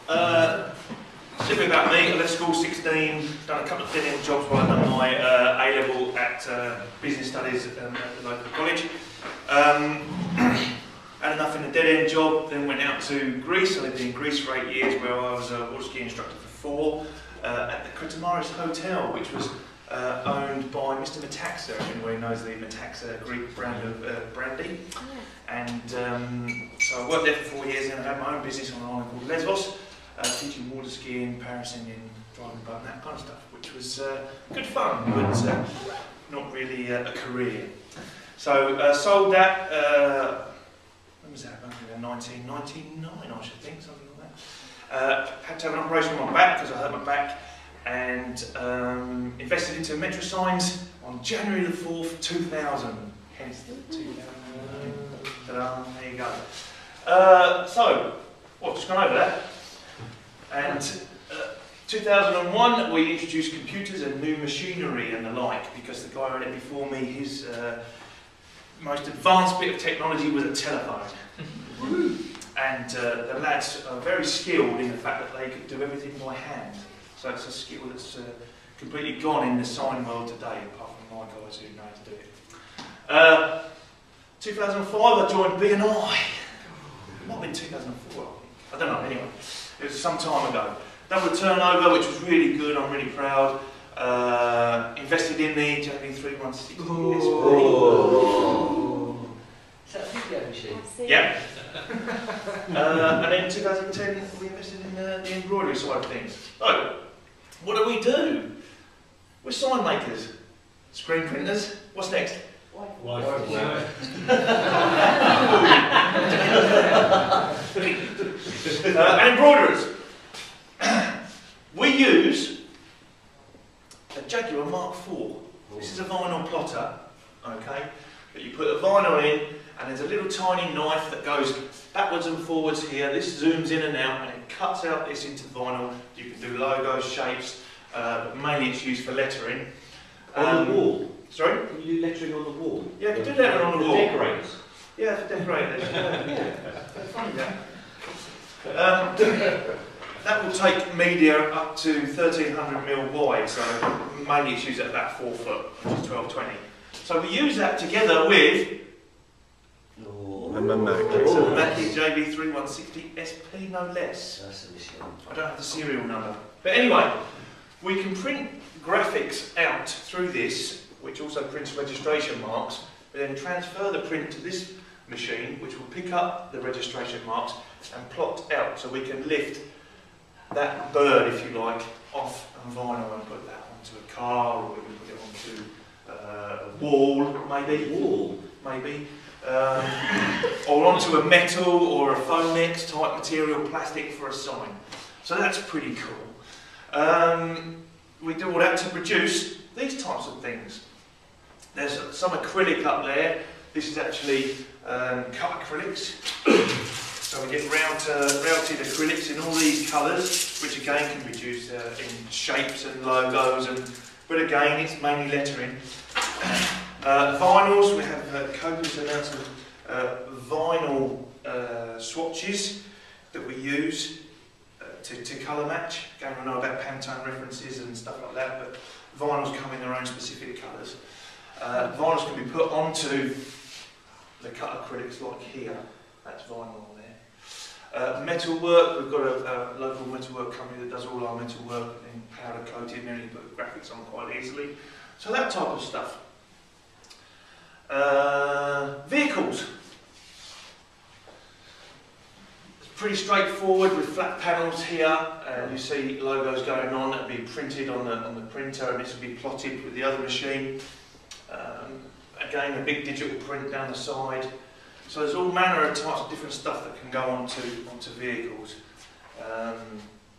A little bit about me. I left school 16, done a couple of dead-end jobs while I done my A-level at business studies at the local college. Had enough in a dead-end job, then went out to Greece. I lived in Greece for 8 years, where I was a water ski instructor for 4 at the Kritomaris Hotel, which was owned by Mr. Metaxa. Everybody knows the Metaxa Greek brand of brandy. And so I worked there for 4 years, and I had my own business on an island called Lesbos, teaching water skiing, parasailing, driving boat, and that kind of stuff, which was good fun, but not really a career. So sold that, when was that? About 1999, I should think, something like that. Had to have an operation on my back because I hurt my back, and invested into MetroSigns on January the 4th, 2000. Hence the 2000. Ta-da, there you go. So, well, just gone over that. And 2001, we introduced computers and new machinery and the like, because the guy who had it before me, his most advanced bit of technology was a telephone. And the lads are very skilled in the fact that they could do everything by hand. So it's a skill that's completely gone in the sign world today, apart from my guys who know how to do it. 2005, I joined BNI. It might have been 2004, I don't know, anyway. It was some time ago. Double turnover, which was really good, I'm really proud. Invested in the JB316 SP. Is that a video machine? Yeah. And then in 2010, we invested in the embroidery side of things. So, what do we do? We're sign makers, screen printers. What's next? And embroiderers. We use a Jaguar Mark IV. This is a vinyl plotter, okay? But you put a vinyl in, and there's a little tiny knife that goes backwards and forwards here. This zooms in and out, and it cuts out this into vinyl. You can do logos, shapes, but mainly it's used for lettering. On the wall? Sorry? Can you do lettering on the wall? Yeah, you can do lettering on the wall. Decorators? Yeah, for decorators. Yeah. Funny that. That will take media up to 1300mm wide, so mainly it's used at about 4 foot, which is 1220. So we use that together with a Mackie JB3160 SP, no less. That's a machine. I don't have the serial number. But anyway, we can print graphics out through this, which also prints registration marks, but then transfer the print to this machine, which will pick up the registration marks and plot out, so we can lift that bird, if you like, off a vinyl and put that onto a car, or we can put it onto a wall, maybe, or onto a metal or a Foamex type material, plastic for a sign. So that's pretty cool. We do all that to produce these types of things. There's some acrylic up there. This is actually cut acrylics. So we get routed acrylics in all these colours, which again can be used in shapes and logos, but again it's mainly lettering. Vinyls, we have copious amounts of vinyl swatches that we use to colour match. Again, I know about Pantone references and stuff like that, but vinyls come in their own specific colours. Vinyls can be put onto the cut acrylics like here. That's vinyl on there. Metalwork, we've got a local metalwork company that does all our metalwork in powder coated, and you put graphics on quite easily. So that type of stuff. Vehicles. It's pretty straightforward with flat panels here. You see logos going on that will be printed on the printer, and this will be plotted with the other machine. Again, a big digital print down the side. So there's all manner of types of different stuff that can go onto vehicles.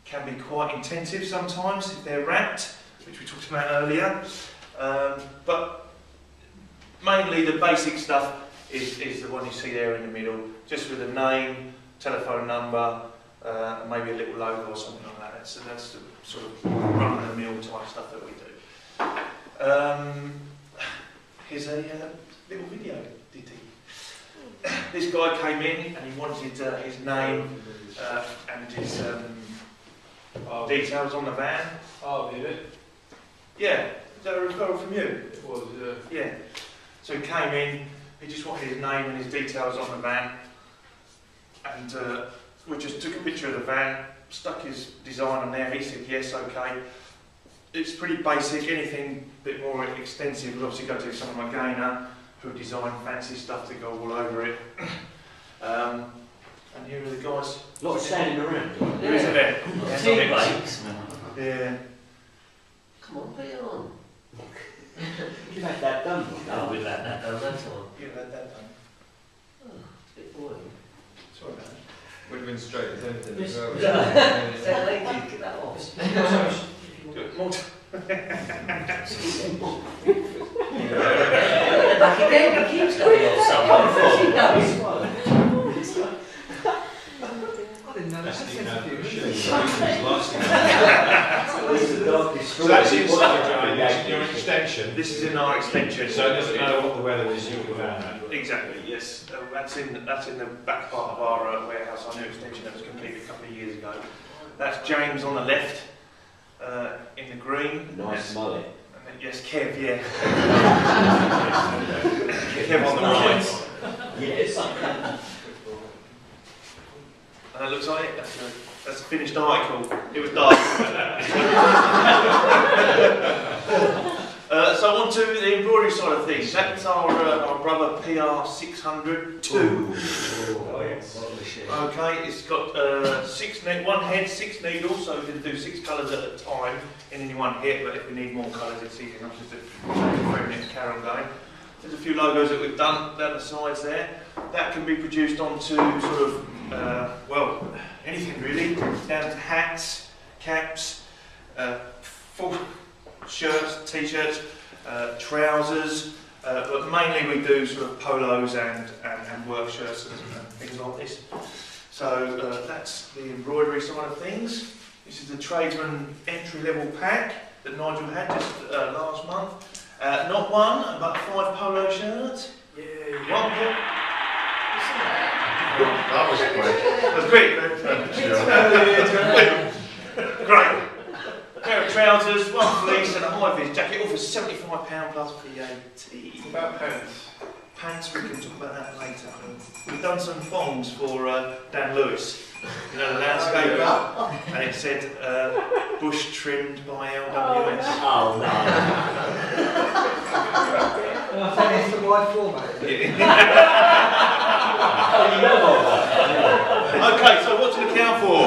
Can be quite intensive sometimes if they're wrapped, which we talked about earlier. But mainly the basic stuff is the one you see there in the middle, just with a name, telephone number, maybe a little logo or something like that. That's the sort of run-of-the-mill type stuff that we do. Here's a little video, DT. This guy came in and he wanted his name and his details on the van. Oh, did it? Yeah, is that a referral from you? It was, Yeah. So he came in, he just wanted his name and his details on the van, and we just took a picture of the van, stuck his design on there, he said yes, okay. It's pretty basic, anything a bit more extensive would obviously go to someone like Gaynor, who design fancy stuff to go all over it. And here are the guys. A lot of standing around. There isn't there? Two bikes. Yeah. Come on, put it on. You've had that done. Oh, we've had that done, that's all. You've had that done. Oh, it's a bit boring. Sorry about that. would have been straight as anything as well. That lady, get that off. Do it more. Back again, he keeps going off someone. He knows. I didn't know that. That's the So that's inside your extension. This is in our extension. So it doesn't matter what the weather is, you'll be van. Exactly, yes. That's in the back part of our warehouse, our new extension that was completed a couple of years ago. That's James on the left, in the green. Nice mullet. And then, yes, Kev, yeah. Kev on the right. Yes. And it looks like it. That's a finished article. It was dark. So on to the embroidery side of things. That's our brother PR 602. Oh, yes. Okay, it's got one head, 6 needles, so we can do 6 colours at a time in any one hit, but if we need more colours, it's easy enough just to take a 3-minute carol going. There's a few logos that we've done down the sides there. That can be produced onto sort of, well, anything really, down to hats, caps, full shirts, t-shirts, trousers, but mainly we do sort of polos and work shirts and things like this. So that's the embroidery side of things. This is the tradesman entry-level pack that Nigel had just last month. Not one, but 5 polo shirts. Yeah. One pair. That was quick. That was quick. Great. A pair of trousers, 1 fleece and a high-vis jacket, all for £75 plus VAT. What about pants? Pants, we can talk about that later. We've done some thongs for Dan Lewis, you know, the landscaper, and it said bush trimmed by LWS. Oh, no. I think it's the wide format. Oh, you know what? Okay, so what to look out for?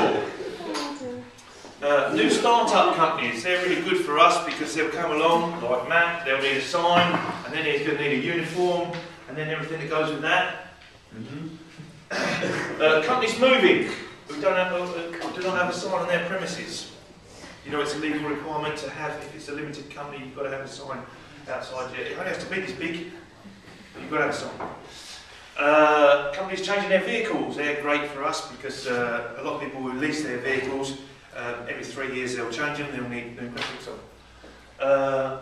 New start-up companies, they're really good for us because they'll come along, like Matt, they'll need a sign, and then he's going to need a uniform, and then everything that goes with that. Companies moving, we do not have a sign on their premises. You know, it's a legal requirement to have, if it's a limited company, you've got to have a sign outside. It only has to be this big, but you've got to have a sign. Companies changing their vehicles, they're great for us because a lot of people who lease their vehicles, every 3 years they'll change them, they'll need new graphics on.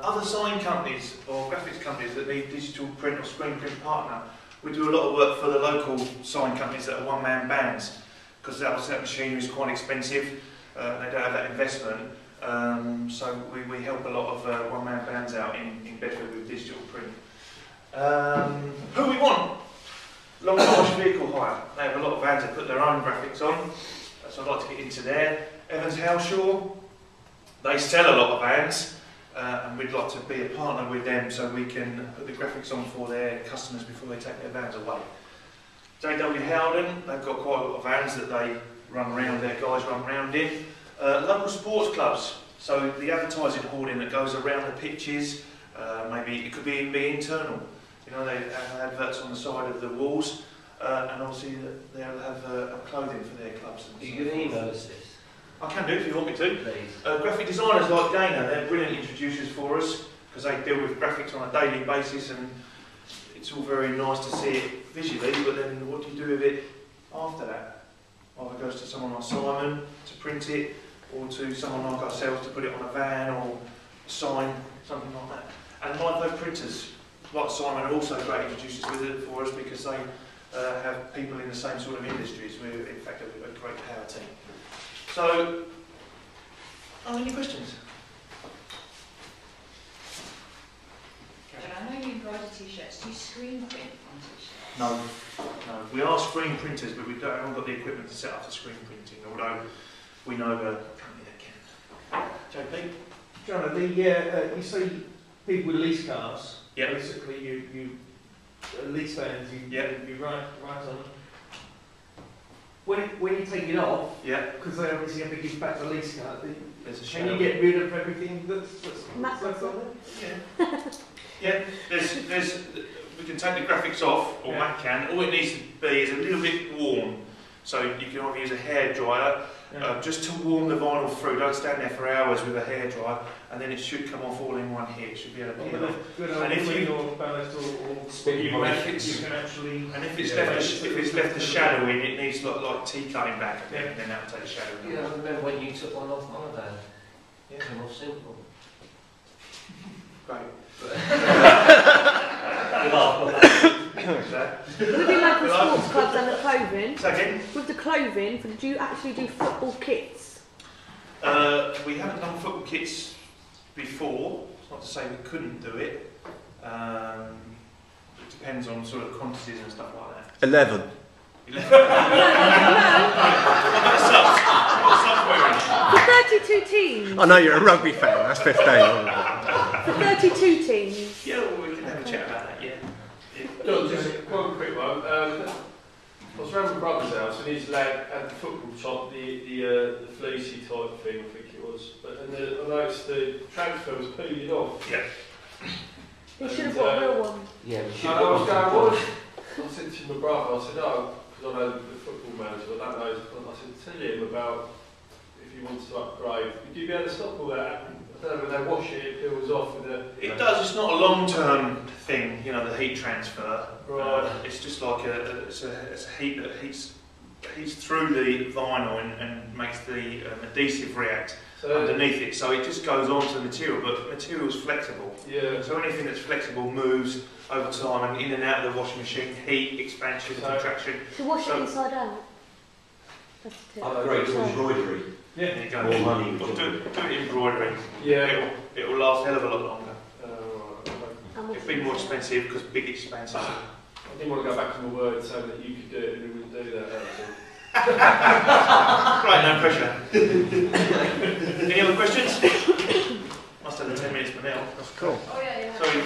Other sign companies or graphics companies that need digital print or screen print partner, we do a lot of work for the local sign companies that are one-man bands because that machinery is quite expensive, they don't have that investment, so we help a lot of one-man bands out in Bedford with digital print. Who we want? Long March Vehicle Hire. They have a lot of vans that put their own graphics on, so I'd like to get into there. Evans Helshaw, they sell a lot of vans, and we'd like to be a partner with them so we can put the graphics on for their customers before they take their vans away. JW Howden, they've got quite a lot of vans that they run around, their guys run around in. Local sports clubs, so the advertising hoarding that goes around the pitches, maybe it could be internal. You know, they have adverts on the side of the walls, and obviously they'll have clothing for their clubs. Are you going to email us this? I can do if you want me to. Please. Graphic designers like Gaynor, they're brilliant introducers for us because they deal with graphics on a daily basis and it's all very nice to see it visually, but then what do you do with it after that? Either it goes to someone like Simon to print it, or to someone like ourselves to put it on a van or a sign, something like that. And litho printers, like Simon, are also great introducers with it for us because they have people in the same sort of industries. We're in fact a great power team. So, Any questions? And I know you embroider t-shirts. Do you screen print on t-shirts? No. We are screen printers, but we haven't got the equipment to set up for screen printing, although we know a company that can. JP? John, you see people with lease cars. Yeah. Basically, you lease vans. You write on them. When you take it off, Yeah. because they obviously have to give back the lease car. There's a Can shadow. you get rid of everything that's left on there? Yeah. There's. We can take the graphics off, or Mac can. All it needs to be is a little bit warm. So you can either use a hairdryer just to warm the vinyl through. Don't stand there for hours with a hairdryer, and then it should come off all in one hit. It should be able to peel off. And if it's left the shadow in, it needs like tea cutting back, and then that'll take the shadow in. Yeah, I remember when you took one off holiday. Yeah. Came off simple. Great. With your local sports clubs and the clothing, Second, with the clothing, do you actually do football kits? we haven't done football kits before. It's not to say we couldn't do it. It depends on sort of quantities and stuff like that. 11. No. What subs wearing? For 32 teams. I know you're a rugby fan, that's 15. For 32 teams. Yeah, well, we can have a chat about that, yeah. John, just one quick one. I was around my brother's house and his lad had the football top, the fleecy type thing, I think it was. And I noticed the transfer was peeling off. Yeah. You should have got a real one. Yeah, we And should I have was got going, one. I said to my brother, I said, oh, because I know the football manager, I don't know, I said, tell him about if he wants to upgrade. Would you be able to stop all that? I don't know, when they wash it, it peels off with the... It does, it's not a long-term thing, you know, the heat transfer. Right. It's just like it's a heat that heats through the vinyl and makes the adhesive react underneath it. So it just goes on to the material, but the material's flexible. Yeah. So anything that's flexible moves over time and in and out of the washing machine, heat, expansion, contraction. To wash So- it inside out. That's the tip. Upgrade to embroidery. There you go. More money. Or do it embroidery. Yeah. It'll last a hell of a lot longer. Right. And It'll be more expensive because big expensive. I didn't want to go back to my word saying that you could do it and we wouldn't do that. Right, no pressure. Any other questions? Must have the 10 minutes for now. Cool. Oh yeah, yeah. Sorry.